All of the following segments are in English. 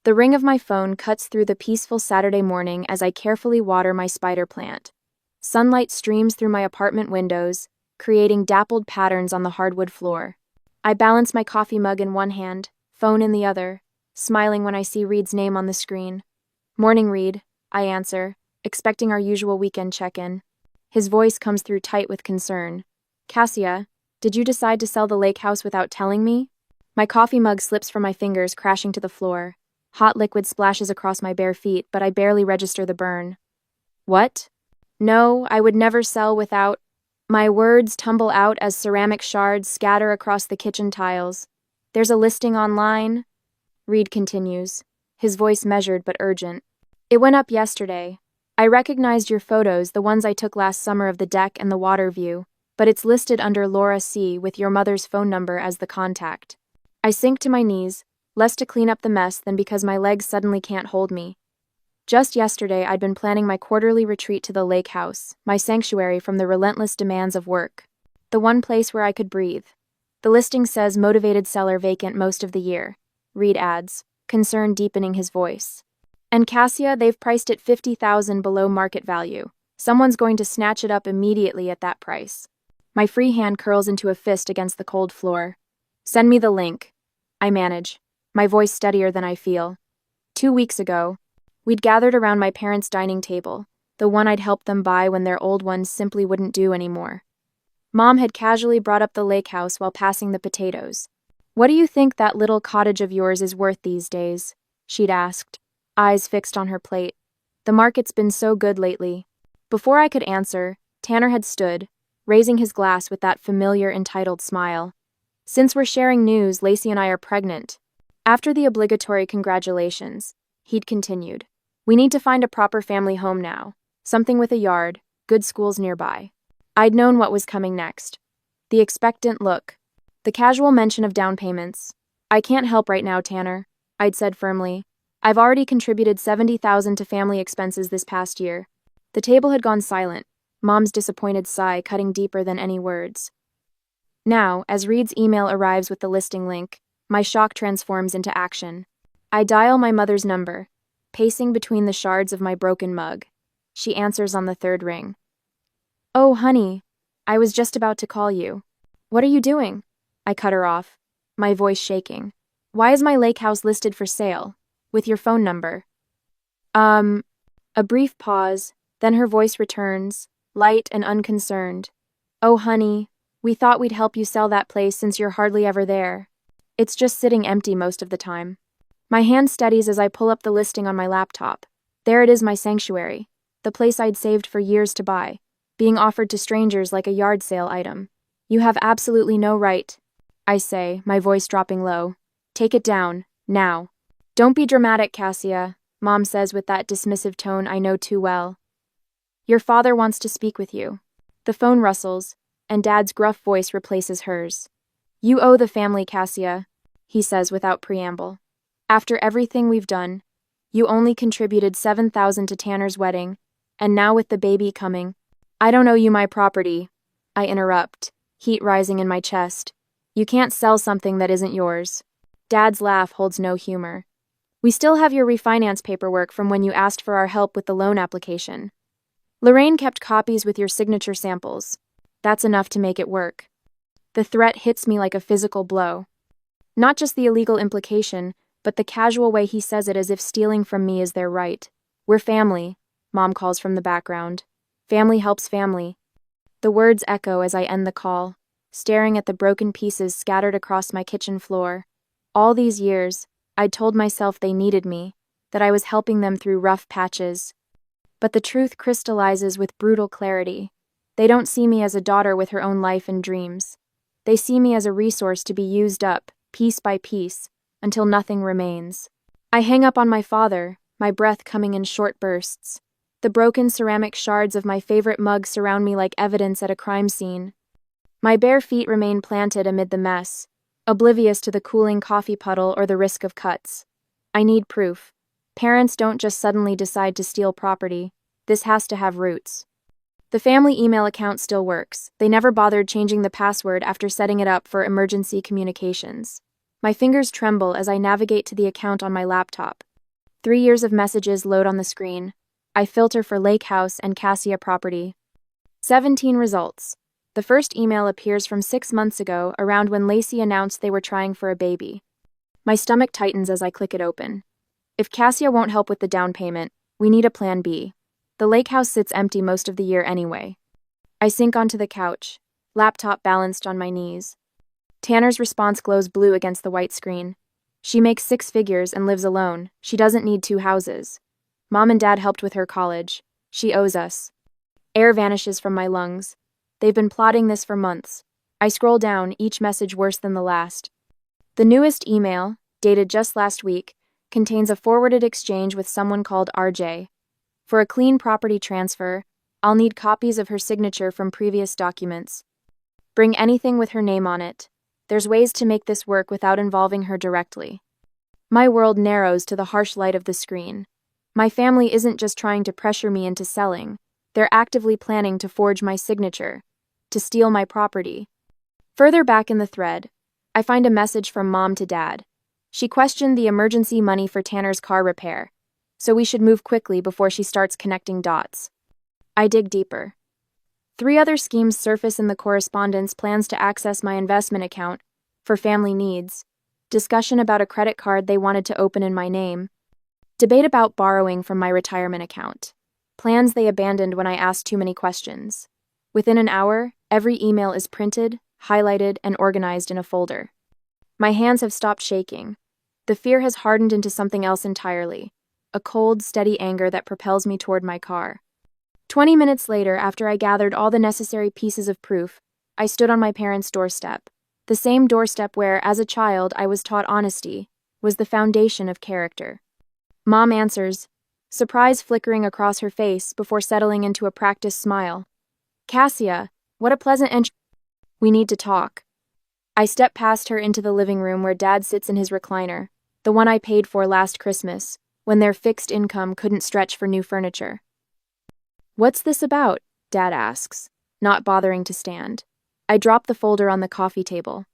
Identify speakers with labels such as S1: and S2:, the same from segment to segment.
S1: The ring of my phone cuts through the peaceful Saturday morning as I carefully water my spider plant. Sunlight streams through my apartment windows, creating dappled patterns on the hardwood floor. I balance my coffee mug in one hand, phone in the other, smiling when I see Reed's name on the screen. "Morning, Reed," I answer, expecting our usual weekend check-in. His voice comes through tight with concern. "Cassia, did you decide to sell the lake house without telling me?" My coffee mug slips from my fingers, crashing to the floor. Hot liquid splashes across my bare feet, but I barely register the burn. "What?" "No, I would never sell without—" My words tumble out as ceramic shards scatter across the kitchen tiles. "There's a listing online," Reed continues, his voice measured but urgent. "It went up yesterday. I recognized your photos, the ones I took last summer of the deck and the water view, but it's listed under Laura C. with your mother's phone number as the contact." I sink to my knees, less to clean up the mess than because my legs suddenly can't hold me. Just yesterday, I'd been planning my quarterly retreat to the lake house, my sanctuary from the relentless demands of work. The one place where I could breathe. The listing says motivated seller vacant most of the year, Reed adds, concern deepening his voice. "And Cassia, they've priced it $50,000 below market value. Someone's going to snatch it up immediately at that price." My free hand curls into a fist against the cold floor. "Send me the link." I manage, my voice steadier than I feel. 2 weeks ago, we'd gathered around my parents' dining table, the one I'd helped them buy when their old ones simply wouldn't do anymore. Mom had casually brought up the lake house while passing the potatoes. "What do you think that little cottage of yours is worth these days?" she'd asked, eyes fixed on her plate. "The market's been so good lately." Before I could answer, Tanner had stood, raising his glass with that familiar entitled smile. "Since we're sharing news, Lacey and I are pregnant." After the obligatory congratulations, he'd continued, "We need to find a proper family home now, something with a yard, good schools nearby." I'd known what was coming next. The expectant look. The casual mention of down payments. "I can't help right now, Tanner," I'd said firmly. "I've already contributed $70,000 to family expenses this past year." The table had gone silent, Mom's disappointed sigh cutting deeper than any words. Now, as Reed's email arrives with the listing link, my shock transforms into action. I dial my mother's number, pacing between the shards of my broken mug. She answers on the third ring. "Oh, honey, I was just about to call you." "What are you doing?" I cut her off, my voice shaking. "Why is my lake house listed for sale? With your phone number?" A brief pause, then her voice returns, light and unconcerned. "Oh, honey, we thought we'd help you sell that place since you're hardly ever there. It's just sitting empty most of the time." My hand steadies as I pull up the listing on my laptop. There it is, my sanctuary, the place I'd saved for years to buy, being offered to strangers like a yard sale item. "You have absolutely no right," I say, my voice dropping low. "Take it down, now." "Don't be dramatic, Cassia," Mom says with that dismissive tone I know too well. "Your father wants to speak with you." The phone rustles, and Dad's gruff voice replaces hers. "You owe the family, Cassia," he says without preamble. "After everything we've done, you only contributed $7,000 to Tanner's wedding, and now with the baby coming—" "I don't owe you my property," I interrupt, heat rising in my chest. "You can't sell something that isn't yours." Dad's laugh holds no humor. "We still have your refinance paperwork from when you asked for our help with the loan application. Lorraine kept copies with your signature samples. That's enough to make it work." The threat hits me like a physical blow. Not just the illegal implication, but the casual way he says it, as if stealing from me is their right. "We're family," Mom calls from the background. "Family helps family." The words echo as I end the call, staring at the broken pieces scattered across my kitchen floor. All these years, I'd told myself they needed me, that I was helping them through rough patches. But the truth crystallizes with brutal clarity. They don't see me as a daughter with her own life and dreams. They see me as a resource to be used up, piece by piece, until nothing remains. I hang up on my father, my breath coming in short bursts. The broken ceramic shards of my favorite mug surround me like evidence at a crime scene. My bare feet remain planted amid the mess, oblivious to the cooling coffee puddle or the risk of cuts. I need proof. Parents don't just suddenly decide to steal property. This has to have roots. The family email account still works. They never bothered changing the password after setting it up for emergency communications. My fingers tremble as I navigate to the account on my laptop, 3 years of messages load on the screen. I filter for Lake House and Cassia property. 17 results. The first email appears from 6 months ago, around when Lacey announced they were trying for a baby. My stomach tightens as I click it open. If Cassia won't help with the down payment, we need a plan B. The lake house sits empty most of the year anyway. I sink onto the couch, laptop balanced on my knees. Tanner's response glows blue against the white screen. She makes 6 figures and lives alone. She doesn't need 2 houses. Mom and Dad helped with her college. She owes us. Air vanishes from my lungs. They've been plotting this for months. I scroll down, each message worse than the last. The newest email, dated just last week, contains a forwarded exchange with someone called RJ. For a clean property transfer, I'll need copies of her signature from previous documents. Bring anything with her name on it. There's ways to make this work without involving her directly. My world narrows to the harsh light of the screen. My family isn't just trying to pressure me into selling. They're actively planning to forge my signature, to steal my property. Further back in the thread, I find a message from Mom to Dad. She questioned the emergency money for Tanner's car repair, so we should move quickly before she starts connecting dots. I dig deeper. 3 other schemes surface in the correspondence: plans to access my investment account for family needs, discussion about a credit card they wanted to open in my name, debate about borrowing from my retirement account, plans they abandoned when I asked too many questions. Within an hour, every email is printed, highlighted, and organized in a folder. My hands have stopped shaking. The fear has hardened into something else entirely, a cold, steady anger that propels me toward my car. 20 minutes later, after I gathered all the necessary pieces of proof, I stood on my parents' doorstep. The same doorstep where, as a child, I was taught honesty was the foundation of character. Mom answers, surprise flickering across her face before settling into a practiced smile. Cassia, what a pleasant entry. We need to talk. I step past her into the living room where Dad sits in his recliner, the one I paid for last Christmas, when their fixed income couldn't stretch for new furniture. What's this about? Dad asks, not bothering to stand. I drop the folder on the coffee table.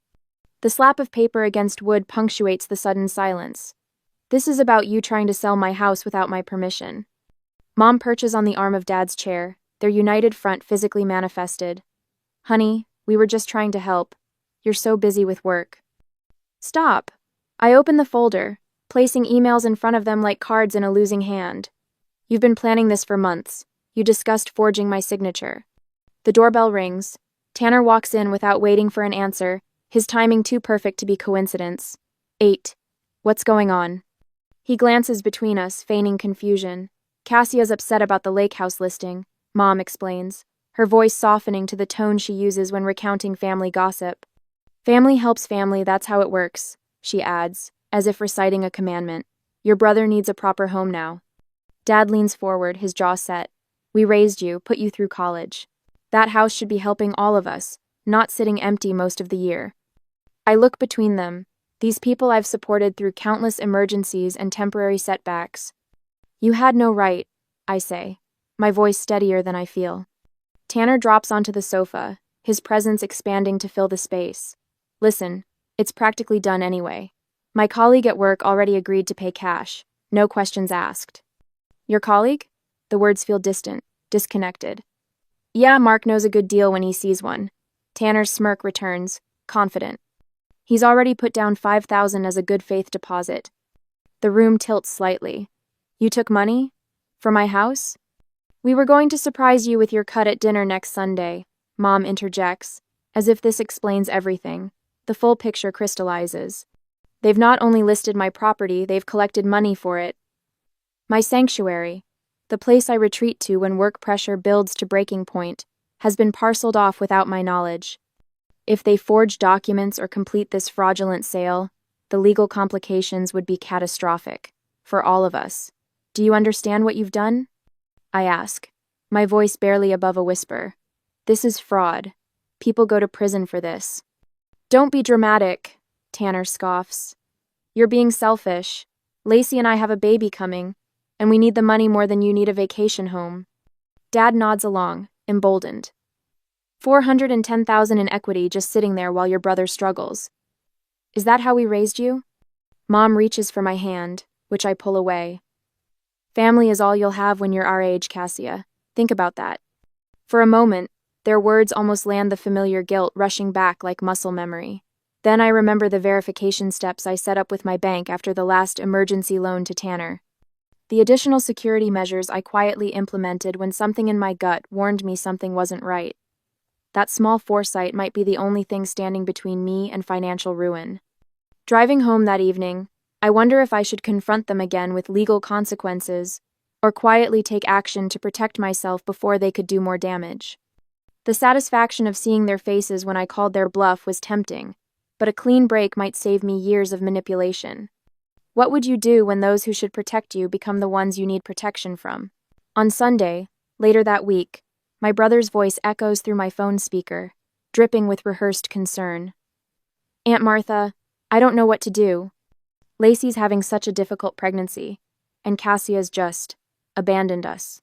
S1: The slap of paper against wood punctuates the sudden silence. This is about you trying to sell my house without my permission. Mom perches on the arm of Dad's chair, their united front physically manifested. Honey, we were just trying to help. You're so busy with work. Stop. I open the folder, placing emails in front of them like cards in a losing hand. You've been planning this for months. You discussed forging my signature. The doorbell rings. Tanner walks in without waiting for an answer, his timing too perfect to be coincidence. 8. What's going on? He glances between us, feigning confusion. Cassia's upset about the lake house listing, Mom explains, her voice softening to the tone she uses when recounting family gossip. Family helps family, that's how it works, she adds, as if reciting a commandment. Your brother needs a proper home now. Dad leans forward, his jaw set. We raised you, put you through college. That house should be helping all of us, not sitting empty most of the year. I look between them, these people I've supported through countless emergencies and temporary setbacks. You had no right, I say, my voice steadier than I feel. Tanner drops onto the sofa, his presence expanding to fill the space. Listen, it's practically done anyway. My colleague at work already agreed to pay cash, no questions asked. Your colleague? The words feel distant, disconnected. Yeah, Mark knows a good deal when he sees one. Tanner's smirk returns, confident. He's already put down $5,000 as a good faith deposit. The room tilts slightly. You took money? For my house? We were going to surprise you with your cut at dinner next Sunday, Mom interjects, as if this explains everything. The full picture crystallizes. They've not only listed my property, they've collected money for it. My sanctuary, the place I retreat to when work pressure builds to breaking point, has been parceled off without my knowledge. If they forge documents or complete this fraudulent sale, the legal complications would be catastrophic, for all of us. Do you understand what you've done? I ask, my voice barely above a whisper. This is fraud. People go to prison for this. Don't be dramatic, Tanner scoffs. You're being selfish. Lacey and I have a baby coming, and we need the money more than you need a vacation home. Dad nods along, emboldened. $410,000 in equity just sitting there while your brother struggles. Is that how we raised you? Mom reaches for my hand, which I pull away. Family is all you'll have when you're our age, Cassia. Think about that. For a moment, their words almost land the familiar guilt rushing back like muscle memory. Then I remember the verification steps I set up with my bank after the last emergency loan to Tanner. The additional security measures I quietly implemented when something in my gut warned me something wasn't right. That small foresight might be the only thing standing between me and financial ruin. Driving home that evening, I wonder if I should confront them again with legal consequences, or quietly take action to protect myself before they could do more damage. The satisfaction of seeing their faces when I called their bluff was tempting, but a clean break might save me years of manipulation. What would you do when those who should protect you become the ones you need protection from? On Sunday, later that week, my brother's voice echoes through my phone speaker, dripping with rehearsed concern. Aunt Martha, I don't know what to do. Lacey's having such a difficult pregnancy, and Cassia's just abandoned us.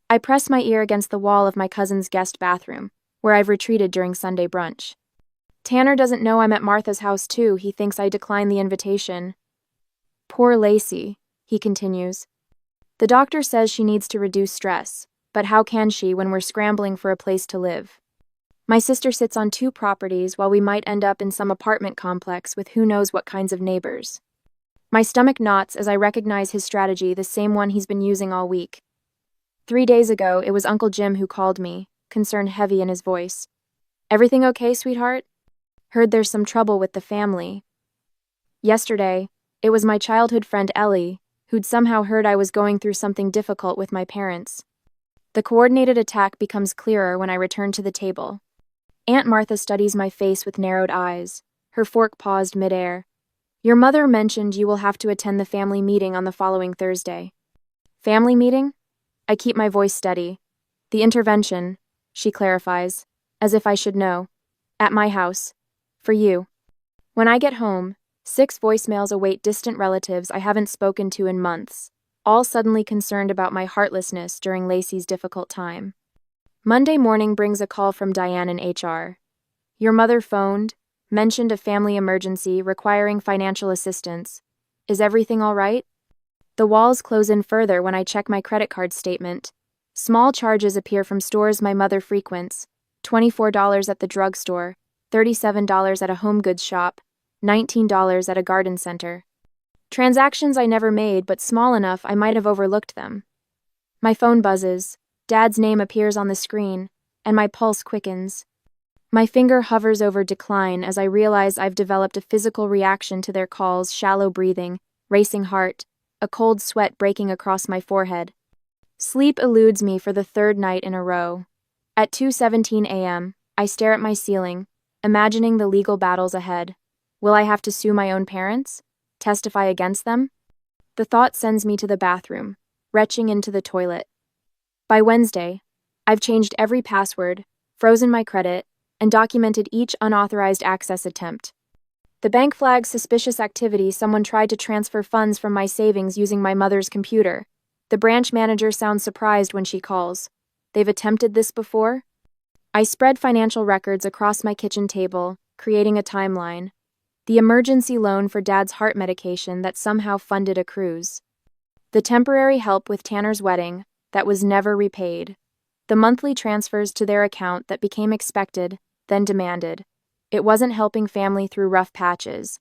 S1: I press my ear against the wall of my cousin's guest bathroom, where I've retreated during Sunday brunch. Tanner doesn't know I'm at Martha's house too. He thinks I declined the invitation. Poor Lacey, he continues. The doctor says she needs to reduce stress, but how can she when we're scrambling for a place to live? My sister sits on 2 properties while we might end up in some apartment complex with who knows what kinds of neighbors. My stomach knots as I recognize his strategy, the same one he's been using all week. 3 days ago, it was Uncle Jim who called me, concern heavy in his voice. Everything okay, sweetheart? Heard there's some trouble with the family. Yesterday, it was my childhood friend Ellie, who'd somehow heard I was going through something difficult with my parents. The coordinated attack becomes clearer when I return to the table. Aunt Martha studies my face with narrowed eyes, her fork paused midair. Your mother mentioned you will have to attend the family meeting on the following Thursday. Family meeting? I keep my voice steady. The intervention, she clarifies, as if I should know. At my house. For you. When I get home, 6 voicemails await distant relatives I haven't spoken to in months, all suddenly concerned about my heartlessness during Lacey's difficult time. Monday morning brings a call from Diane in HR. Your mother phoned, mentioned a family emergency requiring financial assistance. Is everything all right? The walls close in further when I check my credit card statement. Small charges appear from stores my mother frequents. $24 at the drugstore, $37 at a home goods shop, $19 at a garden center. Transactions I never made, but small enough I might have overlooked them. My phone buzzes, Dad's name appears on the screen, and my pulse quickens. My finger hovers over decline as I realize I've developed a physical reaction to their calls, shallow breathing, racing heart, a cold sweat breaking across my forehead. Sleep eludes me for the 3rd night in a row. At 2:17 a.m., I stare at my ceiling, imagining the legal battles ahead. Will I have to sue my own parents? Testify against them? The thought sends me to the bathroom, retching into the toilet. By Wednesday, I've changed every password, frozen my credit, and documented each unauthorized access attempt. The bank flags suspicious activity. Someone tried to transfer funds from my savings using my mother's computer. The branch manager sounds surprised when she calls. They've attempted this before? I spread financial records across my kitchen table, creating a timeline. The emergency loan for Dad's heart medication that somehow funded a cruise. The temporary help with Tanner's wedding that was never repaid. The monthly transfers to their account that became expected, then demanded. It wasn't helping family through rough patches.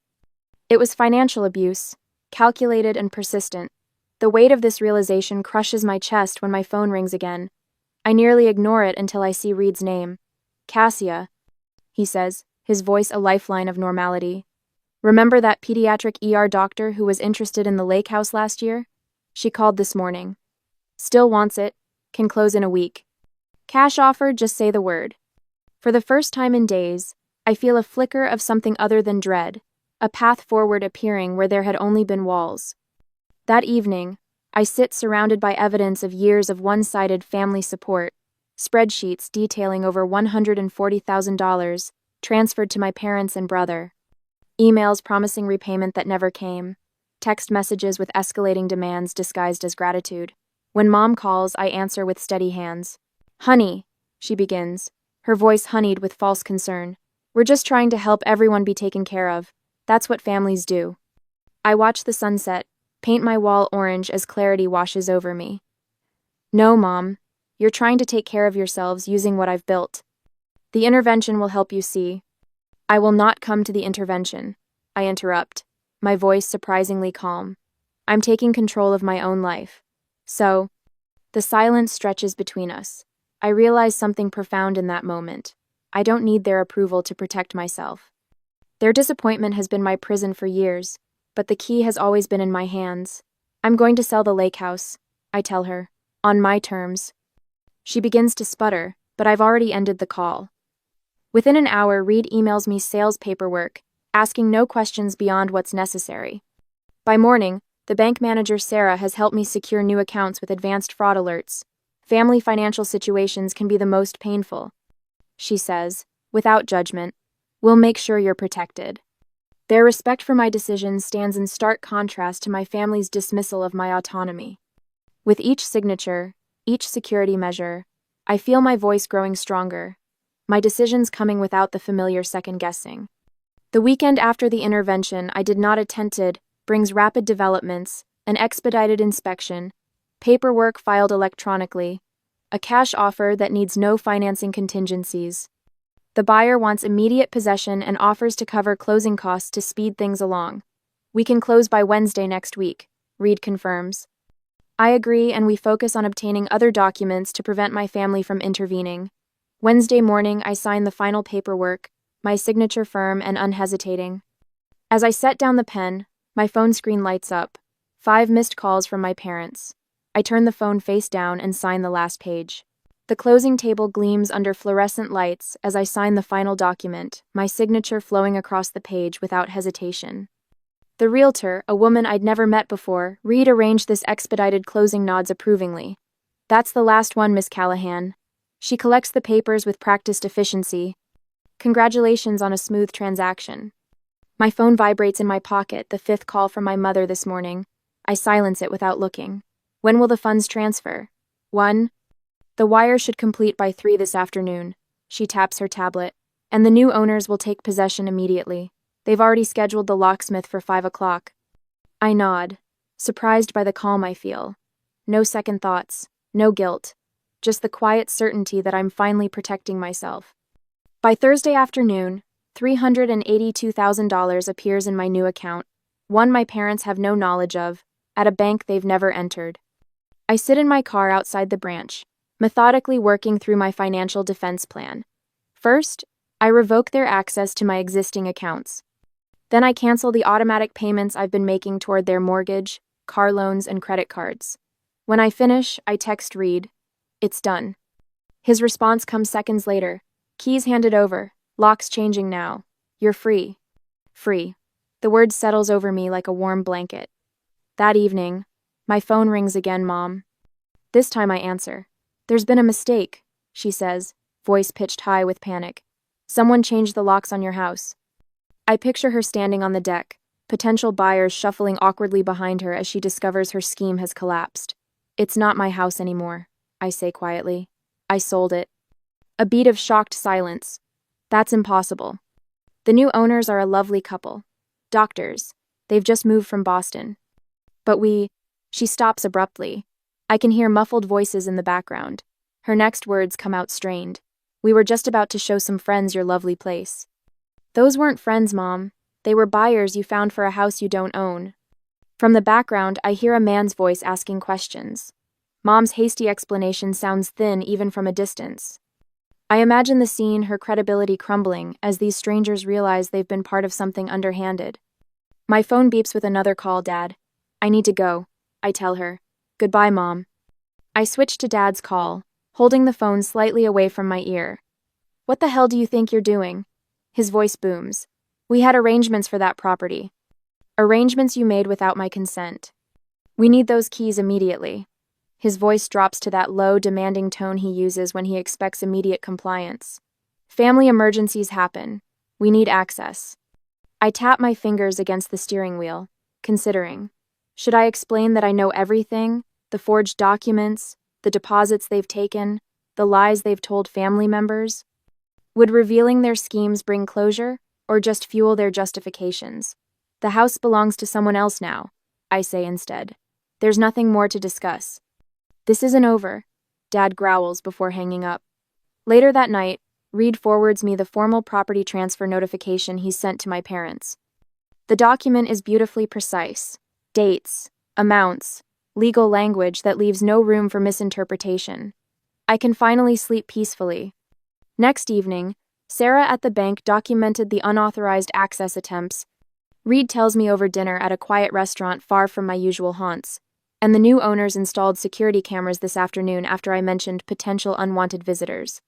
S1: It was financial abuse, calculated and persistent. The weight of this realization crushes my chest when my phone rings again. I nearly ignore it until I see Reed's name. Cassia, he says, his voice a lifeline of normality. Remember that pediatric ER doctor who was interested in the lake house last year? She called this morning. Still wants it, can close in a week. Cash offer, just say the word. For the first time in days, I feel a flicker of something other than dread, a path forward appearing where there had only been walls. That evening, I sit surrounded by evidence of years of one-sided family support, spreadsheets detailing over $140,000 transferred to my parents and brother, emails promising repayment that never came, text messages with escalating demands disguised as gratitude. When Mom calls, I answer with steady hands. Honey, she begins, her voice honeyed with false concern. We're just trying to help everyone be taken care of. That's what families do. I watch the sunset, Paint my wall orange as clarity washes over me. No, Mom. You're trying to take care of yourselves using what I've built. The intervention will help you see. I will not come to the intervention. I interrupt, my voice surprisingly calm. I'm taking control of my own life. So, the silence stretches between us. I realize something profound in that moment. I don't need their approval to protect myself. Their disappointment has been my prison for years, but the key has always been in my hands. I'm going to sell the lake house, I tell her, on my terms. She begins to sputter, but I've already ended the call. Within an hour, Reed emails me sales paperwork, asking no questions beyond what's necessary. By morning, the bank manager Sarah has helped me secure new accounts with advanced fraud alerts. Family financial situations can be the most painful. She says, without judgment, we'll make sure you're protected. Their respect for my decisions stands in stark contrast to my family's dismissal of my autonomy. With each signature, each security measure, I feel my voice growing stronger, my decisions coming without the familiar second-guessing. The weekend after the intervention I did not attended brings rapid developments, an expedited inspection, paperwork filed electronically, a cash offer that needs no financing contingencies. The buyer wants immediate possession and offers to cover closing costs to speed things along. We can close by Wednesday next week, Reed confirms. I agree, and we focus on obtaining other documents to prevent my family from intervening. Wednesday morning, I sign the final paperwork, my signature firm and unhesitating. As I set down the pen, my phone screen lights up. 5 missed calls from my parents. I turn the phone face down and sign the last page. The closing table gleams under fluorescent lights as I sign the final document, my signature flowing across the page without hesitation. The realtor, a woman I'd never met before, Reed arranged this expedited closing nods approvingly. That's the last one, Miss Callahan. She collects the papers with practiced efficiency. Congratulations on a smooth transaction. My phone vibrates in my pocket, the 5th call from my mother this morning. I silence it without looking. When will the funds transfer? 1. The wire should complete by 3 this afternoon. She taps her tablet. And the new owners will take possession immediately. They've already scheduled the locksmith for 5 o'clock. I nod, surprised by the calm I feel. No second thoughts, no guilt. Just the quiet certainty that I'm finally protecting myself. By Thursday afternoon, $382,000 appears in my new account, one my parents have no knowledge of, at a bank they've never entered. I sit in my car outside the branch, methodically working through my financial defense plan. First, I revoke their access to my existing accounts. Then I cancel the automatic payments I've been making toward their mortgage, car loans, and credit cards. When I finish, I text Reed. It's done. His response comes seconds later. Keys handed over. Locks changing now. You're free. Free. The word settles over me like a warm blanket. That evening, my phone rings again, Mom. This time I answer. There's been a mistake, she says, voice pitched high with panic. Someone changed the locks on your house. I picture her standing on the deck, potential buyers shuffling awkwardly behind her as she discovers her scheme has collapsed. It's not my house anymore, I say quietly. I sold it. A beat of shocked silence. That's impossible. The new owners are a lovely couple. Doctors. They've just moved from Boston. But she stops abruptly. I can hear muffled voices in the background. Her next words come out strained. We were just about to show some friends your lovely place. Those weren't friends, Mom. They were buyers you found for a house you don't own. From the background, I hear a man's voice asking questions. Mom's hasty explanation sounds thin even from a distance. I imagine the scene, her credibility crumbling, as these strangers realize they've been part of something underhanded. My phone beeps with another call, Dad. I need to go, I tell her. Goodbye, Mom. I switch to Dad's call, holding the phone slightly away from my ear. What the hell do you think you're doing? His voice booms. We had arrangements for that property. Arrangements you made without my consent. We need those keys immediately. His voice drops to that low, demanding tone he uses when he expects immediate compliance. Family emergencies happen. We need access. I tap my fingers against the steering wheel, considering. Should I explain that I know everything? The forged documents, the deposits they've taken, the lies they've told family members? Would revealing their schemes bring closure, or just fuel their justifications? The house belongs to someone else now. I say instead. There's nothing more to discuss. This isn't over, Dad growls before hanging up. Later that night, Reed forwards me the formal property transfer notification he's sent to my parents. The document is beautifully precise. Dates, amounts, legal language that leaves no room for misinterpretation. I can finally sleep peacefully. Next evening, Sarah at the bank documented the unauthorized access attempts. Reed tells me over dinner at a quiet restaurant far from my usual haunts, and the new owners installed security cameras this afternoon after I mentioned potential unwanted visitors.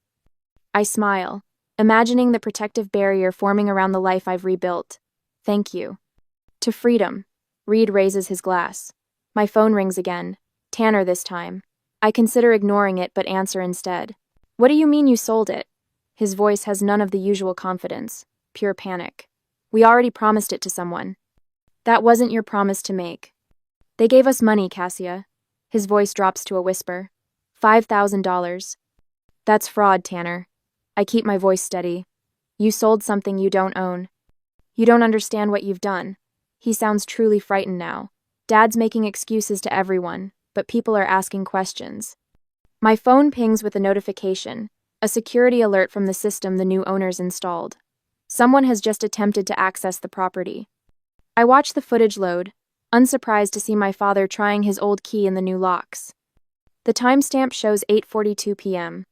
S1: I smile, imagining the protective barrier forming around the life I've rebuilt. Thank you. To freedom. Reed raises his glass. My phone rings again. Tanner this time. I consider ignoring it but answer instead. What do you mean you sold it? His voice has none of the usual confidence. Pure panic. We already promised it to someone. That wasn't your promise to make. They gave us money, Cassia. His voice drops to a whisper. $5,000. That's fraud, Tanner. I keep my voice steady. You sold something you don't own. You don't understand what you've done. He sounds truly frightened now. Dad's making excuses to everyone, but people are asking questions. My phone pings with a notification, a security alert from the system the new owners installed. Someone has just attempted to access the property. I watch the footage load, unsurprised to see my father trying his old key in the new locks. The timestamp shows 8:42 p.m.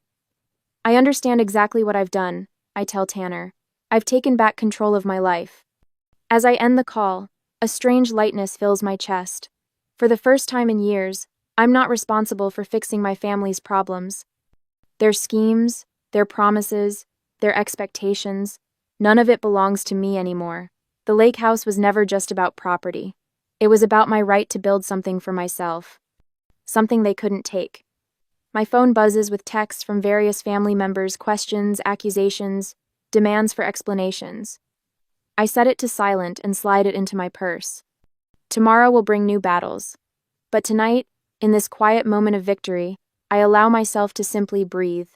S1: I understand exactly what I've done, I tell Tanner. I've taken back control of my life. As I end the call, a strange lightness fills my chest. For the first time in years, I'm not responsible for fixing my family's problems. Their schemes, their promises, their expectations, none of it belongs to me anymore. The lake house was never just about property. It was about my right to build something for myself. Something they couldn't take. My phone buzzes with texts from various family members, questions, accusations, demands for explanations. I set it to silent and slide it into my purse. Tomorrow will bring new battles. But tonight, in this quiet moment of victory, I allow myself to simply breathe.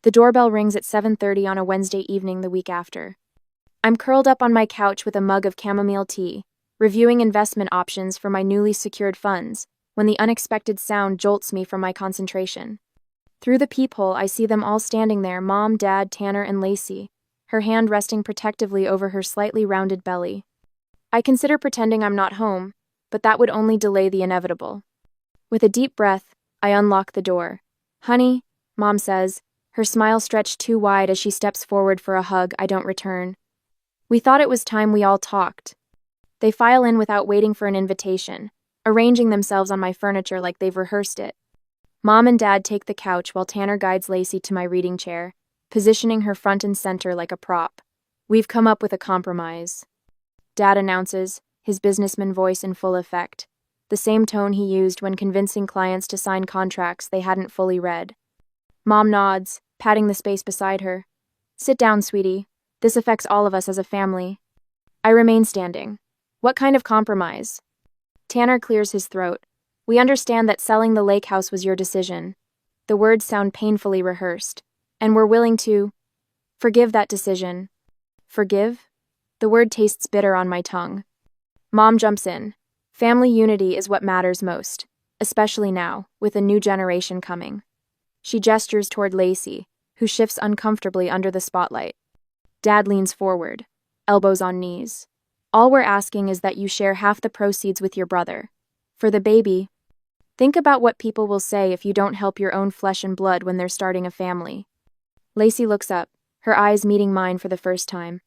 S1: The doorbell rings at 7:30 on a Wednesday evening the week after. I'm curled up on my couch with a mug of chamomile tea, reviewing investment options for my newly secured funds, when the unexpected sound jolts me from my concentration. Through the peephole, I see them all standing there, Mom, Dad, Tanner, and Lacey, her hand resting protectively over her slightly rounded belly. I consider pretending I'm not home, but that would only delay the inevitable. With a deep breath, I unlock the door. Honey, Mom says, her smile stretched too wide as she steps forward for a hug I don't return. We thought it was time we all talked. They file in without waiting for an invitation, arranging themselves on my furniture like they've rehearsed it. Mom and Dad take the couch while Tanner guides Lacey to my reading chair, positioning her front and center like a prop. We've come up with a compromise. Dad announces, his businessman voice in full effect, the same tone he used when convincing clients to sign contracts they hadn't fully read. Mom nods, patting the space beside her. Sit down, sweetie. This affects all of us as a family. I remain standing. What kind of compromise? Tanner clears his throat. We understand that selling the lake house was your decision. The words sound painfully rehearsed. And we're willing to forgive that decision. Forgive? The word tastes bitter on my tongue. Mom jumps in. Family unity is what matters most, especially now, with a new generation coming. She gestures toward Lacey, who shifts uncomfortably under the spotlight. Dad leans forward, elbows on knees. All we're asking is that you share half the proceeds with your brother. For the baby, think about what people will say if you don't help your own flesh and blood when they're starting a family. Lacey looks up, her eyes meeting mine for the first time.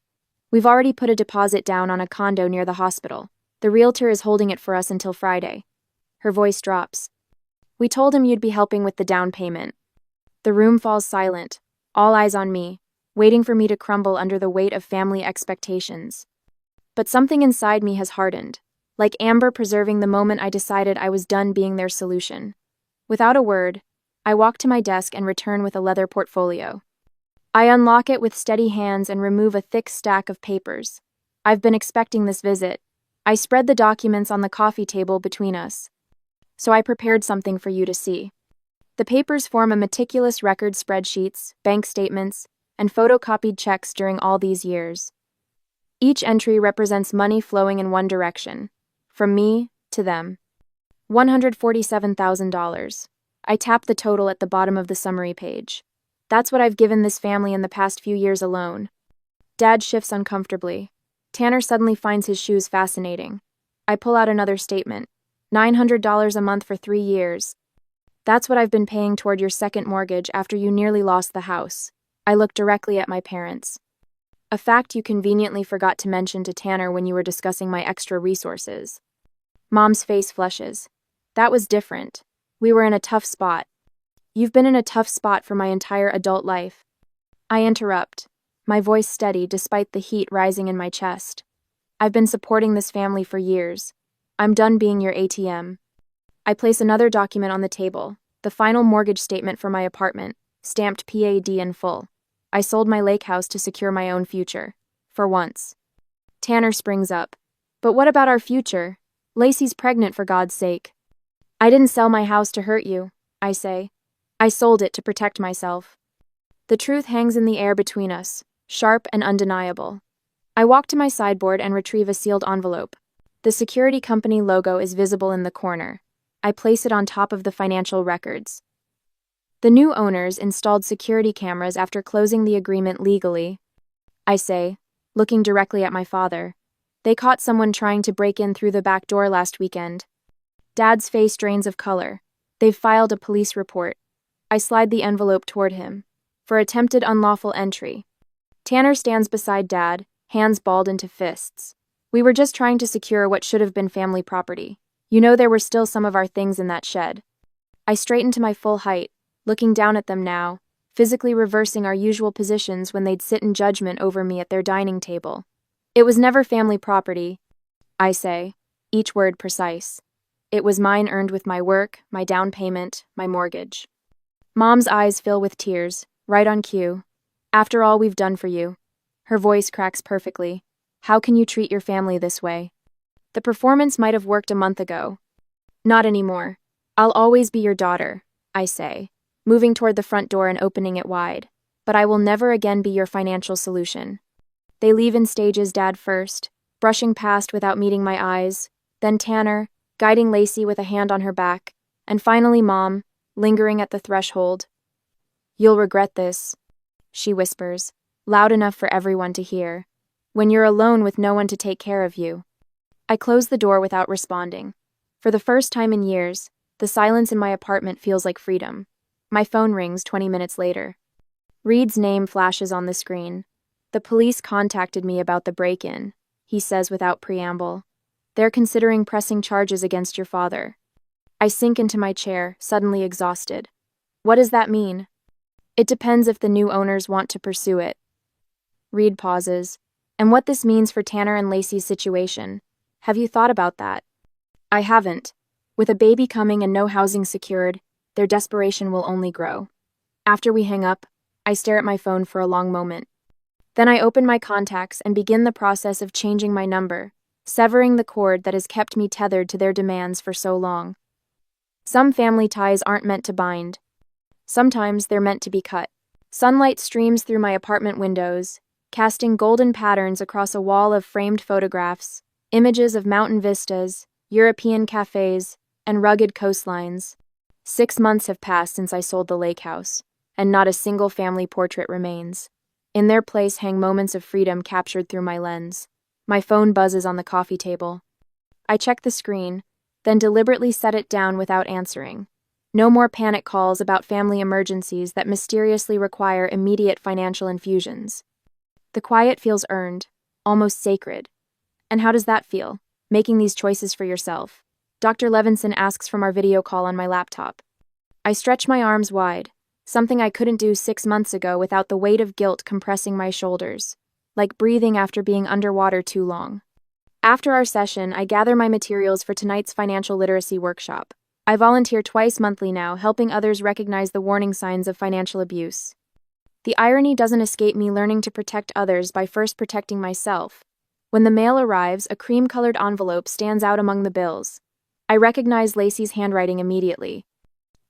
S1: We've already put a deposit down on a condo near the hospital. The realtor is holding it for us until Friday. Her voice drops. We told him you'd be helping with the down payment. The room falls silent, all eyes on me, waiting for me to crumble under the weight of family expectations. But something inside me has hardened, like amber preserving the moment I decided I was done being their solution. Without a word, I walk to my desk and return with a leather portfolio. I unlock it with steady hands and remove a thick stack of papers. I've been expecting this visit. I spread the documents on the coffee table between us. So I prepared something for you to see. The papers form a meticulous record: spreadsheets, bank statements, and photocopied checks during all these years. Each entry represents money flowing in one direction, from me To them. $147,000. I tap the total at the bottom of the summary page. That's what I've given this family in the past few years alone. Dad shifts uncomfortably. Tanner suddenly finds his shoes fascinating. I pull out another statement. $900 a month for 3 years. That's what I've been paying toward your second mortgage after you nearly lost the house. I look directly at my parents. A fact you conveniently forgot to mention to Tanner when you were discussing my extra resources. Mom's face flushes. That was different. We were in a tough spot. You've been in a tough spot for my entire adult life. I interrupt, my voice steady despite the heat rising in my chest. I've been supporting this family for years. I'm done being your ATM. I place another document on the table, the final mortgage statement for my apartment, stamped PAD in full. I sold my lake house to secure my own future. For once. Tanner springs up. But what about our future? Lacey's pregnant, for God's sake. I didn't sell my house to hurt you, I say. I sold it to protect myself. The truth hangs in the air between us, sharp and undeniable. I walk to my sideboard and retrieve a sealed envelope. The security company logo is visible in the corner. I place it on top of the financial records. The new owners installed security cameras after closing the agreement legally. I say, looking directly at my father. They caught someone trying to break in through the back door last weekend. Dad's face drains of color. They've filed a police report. I slide the envelope toward him. For attempted unlawful entry. Tanner stands beside Dad, hands balled into fists. We were just trying to secure what should have been family property. You know, there were still some of our things in that shed. I straighten to my full height, looking down at them now, physically reversing our usual positions when they'd sit in judgment over me at their dining table. It was never family property, I say, each word precise. It was mine, earned with my work, my down payment, my mortgage. Mom's eyes fill with tears, right on cue. After all we've done for you. Her voice cracks perfectly. How can you treat your family this way? The performance might have worked a month ago. Not anymore. I'll always be your daughter, I say, moving toward the front door and opening it wide. But I will never again be your financial solution. They leave in stages, Dad first, brushing past without meeting my eyes, then Tanner, guiding Lacey with a hand on her back, and finally Mom, lingering at the threshold. You'll regret this, she whispers, loud enough for everyone to hear, when you're alone with no one to take care of you. I close the door without responding. For the first time in years, the silence in my apartment feels like freedom. My phone rings 20 minutes later. Reed's name flashes on the screen. The police contacted me about the break-in, he says without preamble. They're considering pressing charges against your father. I sink into my chair, suddenly exhausted. What does that mean? It depends if the new owners want to pursue it. Reed pauses. And what this means for Tanner and Lacey's situation. Have you thought about that? I haven't. With a baby coming and no housing secured, their desperation will only grow. After we hang up, I stare at my phone for a long moment. Then I open my contacts and begin the process of changing my number, severing the cord that has kept me tethered to their demands for so long. Some family ties aren't meant to bind. Sometimes they're meant to be cut. Sunlight streams through my apartment windows, casting golden patterns across a wall of framed photographs, images of mountain vistas, European cafes, and rugged coastlines. 6 months have passed since I sold the lake house, and not a single family portrait remains. In their place hang moments of freedom captured through my lens. My phone buzzes on the coffee table. I check the screen, then deliberately set it down without answering. No more panic calls about family emergencies that mysteriously require immediate financial infusions. The quiet feels earned, almost sacred. And how does that feel, making these choices for yourself? Dr. Levinson asks from our video call on my laptop. I stretch my arms wide, something I couldn't do 6 months ago without the weight of guilt compressing my shoulders, like breathing after being underwater too long. After our session, I gather my materials for tonight's financial literacy workshop. I volunteer twice monthly now, helping others recognize the warning signs of financial abuse. The irony doesn't escape me, learning to protect others by first protecting myself. When the mail arrives, a cream-colored envelope stands out among the bills. I recognize Lacey's handwriting immediately.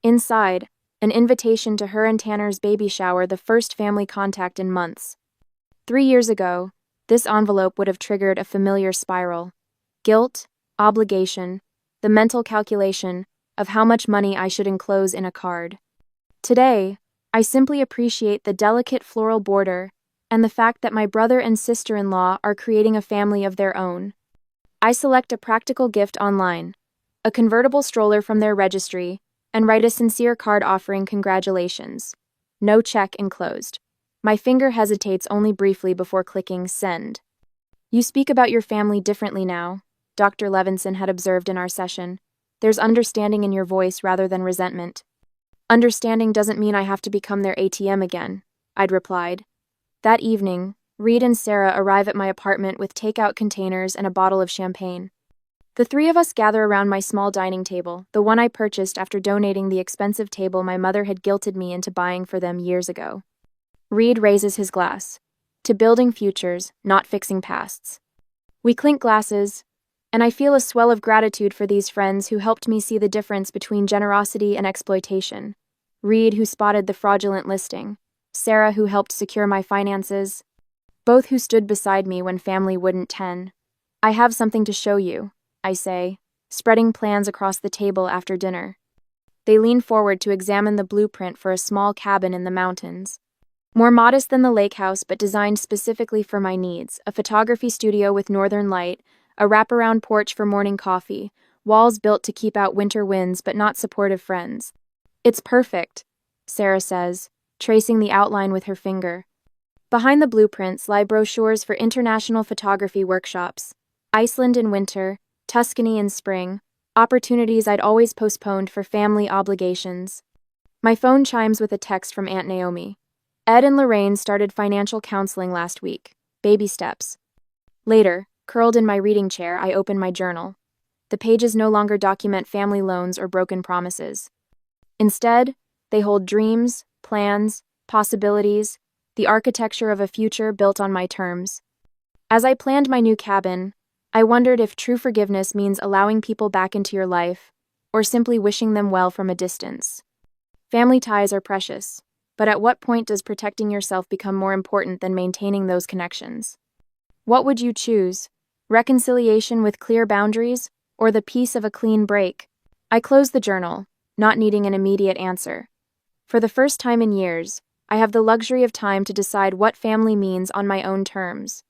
S1: Inside, an invitation to her and Tanner's baby shower, the first family contact in months. 3 years ago, this envelope would have triggered a familiar spiral. Guilt, obligation, the mental calculation of how much money I should enclose in a card. Today, I simply appreciate the delicate floral border and the fact that my brother and sister-in-law are creating a family of their own. I select a practical gift online, a convertible stroller from their registry, and write a sincere card offering congratulations. No check enclosed. My finger hesitates only briefly before clicking send. You speak about your family differently now, Dr. Levinson had observed in our session. There's understanding in your voice rather than resentment. Understanding doesn't mean I have to become their ATM again, I'd replied. That evening, Reed and Sarah arrive at my apartment with takeout containers and a bottle of champagne. The three of us gather around my small dining table, the one I purchased after donating the expensive table my mother had guilted me into buying for them years ago. Reed raises his glass. To building futures, not fixing pasts. We clink glasses, and I feel a swell of gratitude for these friends who helped me see the difference between generosity and exploitation. Reed, who spotted the fraudulent listing. Sarah, who helped secure my finances. Both who stood beside me when family wouldn't tend. I have something to show you, I say, spreading plans across the table after dinner. They lean forward to examine the blueprint for a small cabin in the mountains. More modest than the lake house, but designed specifically for my needs, a photography studio with northern light, a wraparound porch for morning coffee, walls built to keep out winter winds but not supportive friends. It's perfect, Sarah says, tracing the outline with her finger. Behind the blueprints lie brochures for international photography workshops, Iceland in winter, Tuscany in spring, opportunities I'd always postponed for family obligations. My phone chimes with a text from Aunt Naomi. Ed and Lorraine started financial counseling last week. Baby steps. Later, curled in my reading chair, I open my journal. The pages no longer document family loans or broken promises. Instead, they hold dreams, plans, possibilities, the architecture of a future built on my terms. As I planned my new cabin, I wondered if true forgiveness means allowing people back into your life, or simply wishing them well from a distance. Family ties are precious. But at what point does protecting yourself become more important than maintaining those connections? What would you choose? Reconciliation with clear boundaries, or the peace of a clean break? I close the journal, not needing an immediate answer. For the first time in years, I have the luxury of time to decide what family means on my own terms.